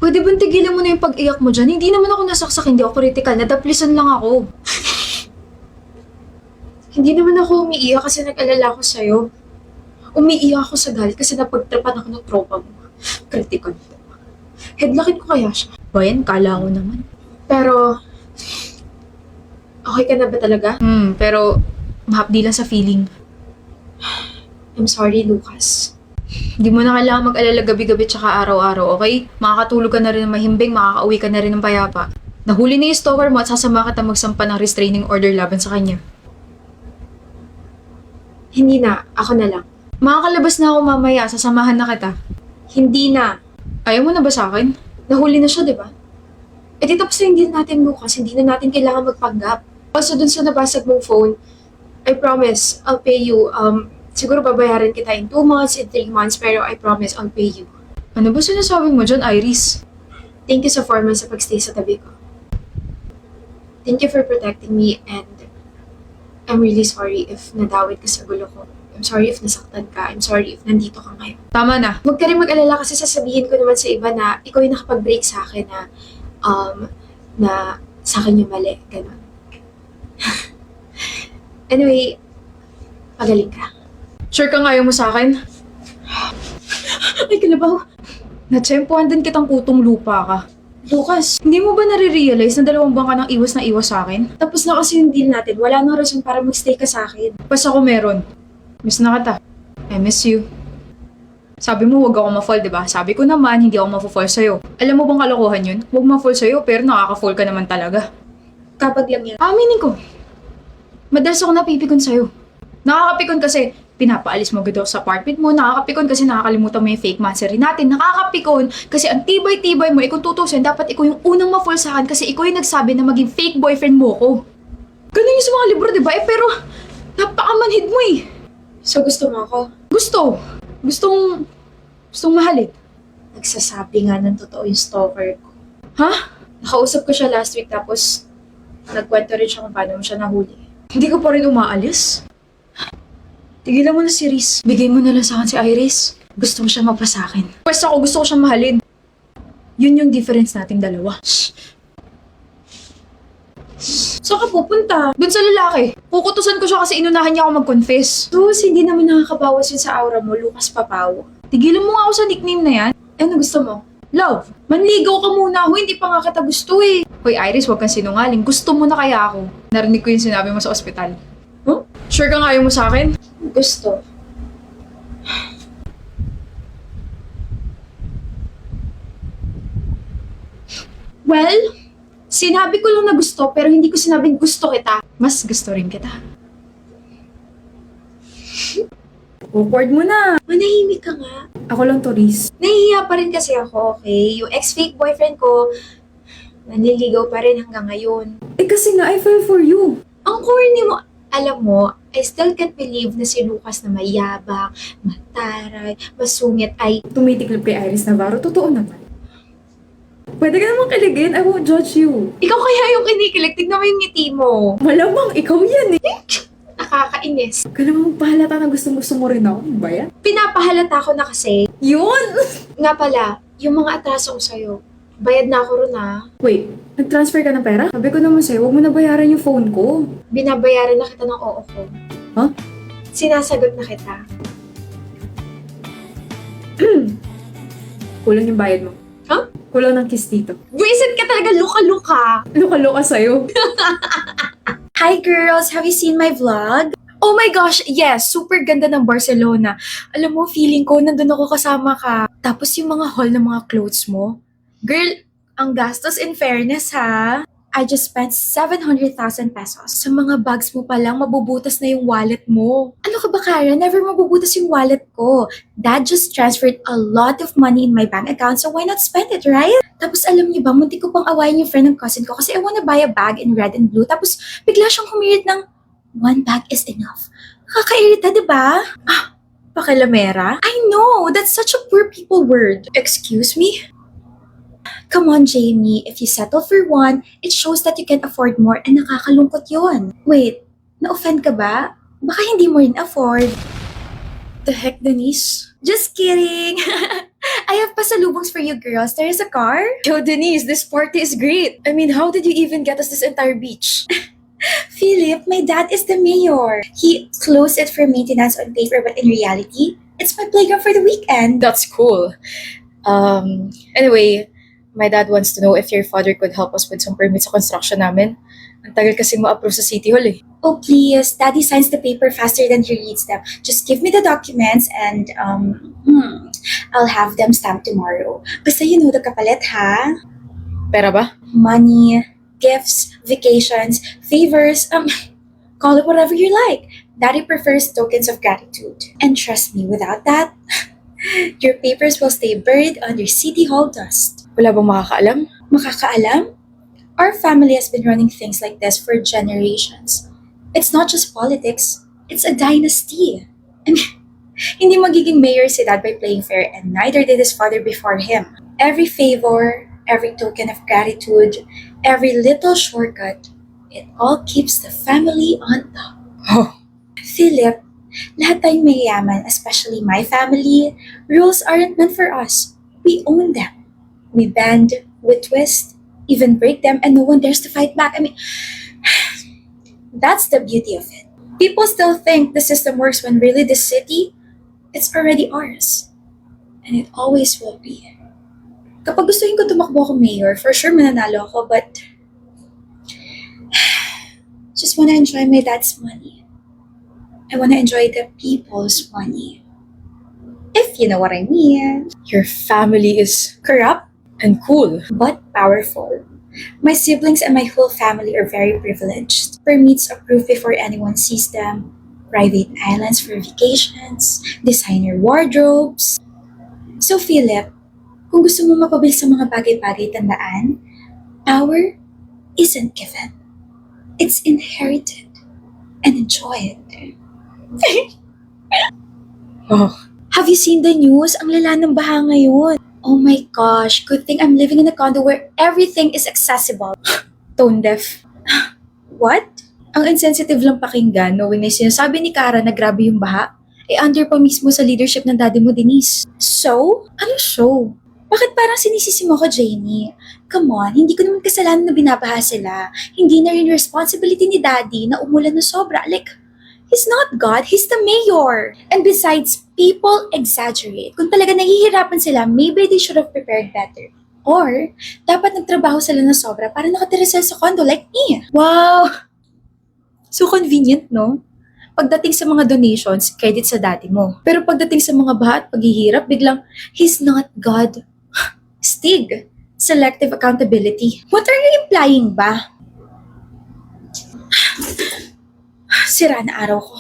Pwede bang tigilan mo na yung pag-iyak mo dyan? Hindi naman ako nasaksak, hindi ako critical. Nadaplisan lang ako. Hindi naman ako umiiyak kasi nag-alala ako sa'yo. Umiiyak ako sa galit kasi napagtripan ako ng tropa mo. Critical. Headlockin ko kaya siya. Bayan, kala ko naman. Pero, okay ka na ba talaga? Pero mahapdi lang sa feeling. I'm sorry, Lucas. Hindi mo na kailangan mag-alala gabi-gabi tsaka araw-araw, okay? Makakatulog ka na rin ng mahimbing, makakauwi ka na rin ng payapa. Nahuli na yung stalker mo at sasama ka magsampa ng restraining order laban sa kanya. Hindi na. Ako na lang. Makakalabas na ako mamaya. Sasamahan na kita. Hindi na. Ayaw mo na ba sa akin? Nahuli na siya, di ba? Eh di tapos na yung deal natin, Lucas. Hindi na natin kailangan magpanggap. Also, dun sa nabasag mong phone, I promise, I'll pay you. Siguro babayaran kita in 2 months, in 3 months, pero I promise I'll pay you. Ano ba sinasabi mo dyan, Iris? Thank you sa 4 months sa pagstay sa tabi ko. Thank you for protecting me and I'm really sorry if nadawit ka sa gulo ko. I'm sorry if nasaktan ka. I'm sorry if nandito ka ngayon. Tama na. Huwag ka rin mag-alala kasi sasabihin ko naman sa iba na ikaw yung nakapag-break sa akin na sa akin yung mali. Ganon. Anyway, pagaling ka. Sure ka ngayon mo sa akin? Ay, kalabaw. Natsempohan din kitang putong lupa ka. Lucas, hindi mo ba nare-realize na 2 buwan ka nang iwas na iwas sa akin? Tapos na kasi yung deal natin, wala nang rason para magstay ka sa akin. Pas ako meron. Miss na kita. I miss you. Sabi mo huwag ako ma-fall, diba? Sabi ko naman, hindi ako ma-fall sa'yo. Alam mo bang kalokohan yun? Huwag ma-fall sa'yo, pero nakaka-fall ka naman talaga. Kapag lang yan. Aminin ko. Madalas ako napipikon sa'yo. Nakakapikon kasi pinapaalis mo agad ako sa apartment mo. Nakakapikon kasi nakakalimutan mo yung fake mansery natin. Nakakapikon kasi ang tibay-tibay mo. Kung tutusin, dapat ikaw yung unang ma-fall sa akin kasi ikaw yung nagsabi na maging fake boyfriend mo ko. Ganun yung sa mga libro, diba? Pero napakamanhid mo eh. So gusto mo ako? Gusto. Gustong mahalin. Nagsasabi nga ng totoo yung stalker ko. Ha? Nakausap ko siya last week tapos nagkwento rin siya kung paano mo siya nahuli. Hindi ko pa rin umaalis? Tigilan mo na si Riz. Bigay mo na lang sa akin si Iris. Gusto ko siya mapasakin. Pwes ako, gusto ko siyang mahalin. Yun yung difference nating dalawa. Shh. Saan ka pupunta? Doon sa lalaki. Kukutusan ko siya kasi inunahan niya ako mag-confess. Sus, hindi naman nakakabawas yun sa aura mo, Lucas Papaw. Tigilan mo nga ako sa nickname na yan. Ano gusto mo? Love, manligaw ka muna. Huy, hindi pa nga kita gusto eh. Hoy Iris, huwag kang sinungaling. Gusto mo na kaya ako. Narinig ko yung sinabi mo sa ospital. Huh? Sure ka nga ayaw mo sa akin? Gusto. Well, sinabi ko lang na gusto pero hindi ko sinabing gusto kita. Mas gusto rin kita. Awkward mo na. Manahimik ka nga. Ako lang to, Riz. Nahihiya pa rin kasi ako, okay? Yung ex-fake boyfriend ko, nanliligaw pa rin hanggang ngayon. Eh kasi nga, I fell for you. Ang corny mo, alam mo, I still can't believe na si Lucas na mayabang, mataray, masungit ay... Tumitiklop kay Iris Navarro, totoo naman. Pwede ka namang kiligin, I won't judge you. Ikaw kaya yung kinikilig, tignan mo yung ngiti mo. Malamang, ikaw yan eh. Nakakainis. Ka namang pahalata na gusto mo rin ako, ano ba yan? Pinapahalata ko na kasi. Yun! Nga pala, yung mga atraso ko sa'yo, bayad na ako ron ah. Wait, nag-transfer ka ng pera? Sabi ko naman sa'yo, huwag mo na bayaran yung phone ko. Binabayaran na kita ng oo ko. Huh? Sinasagot na kita. Kulang yung bayad mo. Huh? Kulang ng kiss dito. Buisit ka talaga, luka-luka. Luka-luka sa'yo. Hi girls, have you seen my vlog? Oh my gosh, yes, super ganda ng Barcelona. Alam mo, feeling ko nandun ako kasama ka. Tapos yung mga haul ng mga clothes mo. Girl, ang gastos in fairness ha. I just spent 700,000 pesos. Sa mga bags mo pa lang, mabubutas na yung wallet mo. Ano ka ba, Kara? Never mabubutas yung wallet ko. Dad just transferred a lot of money in my bank account, so why not spend it, right? Tapos alam niyo ba, muntik ko pang awayin yung friend ng cousin ko kasi I wanna buy a bag in red and blue. Tapos bigla siyang humirit ng, one bag is enough. Nakakairita, di ba? Ah, pakilamera? I know, that's such a poor people word. Excuse me? Come on, Jamie. If you settle for one, it shows that you can afford more and nakakalungkot yun. Wait, na-offend ka ba? Baka hindi mo rin afford. The heck, Denise? Just kidding. I have pasalubongs for you girls. There is a car. Yo, Denise, this party is great. I mean, how did you even get us this entire beach? Philip, my dad is the mayor. He closed it for maintenance on paper, but in reality, it's my playground for the weekend. That's cool. Anyway, my dad wants to know if your father could help us with some permits sa construction namin. Ang tagal kasi ma-approve sa City Hall eh. Oh, please, Daddy signs the paper faster than he reads them. Just give me the documents and, I'll have them stamped tomorrow. Basta you know the kapalit, ha? Pera ba? Money, gifts, vacations, favors, call it whatever you like. Daddy prefers tokens of gratitude. And trust me, without that, your papers will stay buried under City Hall dust. Wala bang makakaalam? Makakaalam? Our family has been running things like this for generations. It's not just politics, it's a dynasty. I mean, hindi magiging mayor si dad by playing fair, and neither did his father before him. Every favor, every token of gratitude, every little shortcut, it all keeps the family on top. Oh, Philip, lahat tayong mayayaman, especially my family, rules aren't meant for us. We own them. We bend, we twist, even break them, and no one dares to fight back. I mean, that's the beauty of it. People still think the system works when really this city, it's already ours. And it always will be. Kapag gustuhin ko tumakbo ako mayor, for sure mananalo ako, but just wanna enjoy my dad's money. I wanna enjoy the people's money. If you know what I mean. your family is Corrupt, and cool. but powerful. My siblings and my whole family are very privileged. Permits approved before anyone sees them. Private islands for vacations. Designer wardrobes. So Philip, kung gusto mo mapabilis sa mga bagay-bagay, tandaan, power isn't given. It's inherited. And enjoy it. Oh, Have you seen the news? Ang lala ng baha ngayon. Oh my gosh, good thing I'm living in a condo where everything is accessible. tone deaf. What? Ang insensitive lang pakinggan knowing na sinasabi ni Kara na grabe yung baha, under pa mismo sa leadership ng daddy mo, Denise. So? Ano show? Bakit parang sinisisi mo ko, Janie? Come on, hindi ko naman kasalanan na binabaha sila. Hindi na rin responsibility ni Daddy na umulan na sobra. Like, he's not God, he's the mayor. And besides, people exaggerate. Kung talaga nahihirapan sila, maybe they should have prepared better. Or, dapat nagtrabaho sila na sobra para nakatira sila sa condo like me. Wow! So convenient, no? Pagdating sa mga donations, credit sa daddy mo. Pero pagdating sa mga baha at paghihirap, biglang, he's not God. Stig. Selective accountability. What are you implying ba? Sira na araw ko.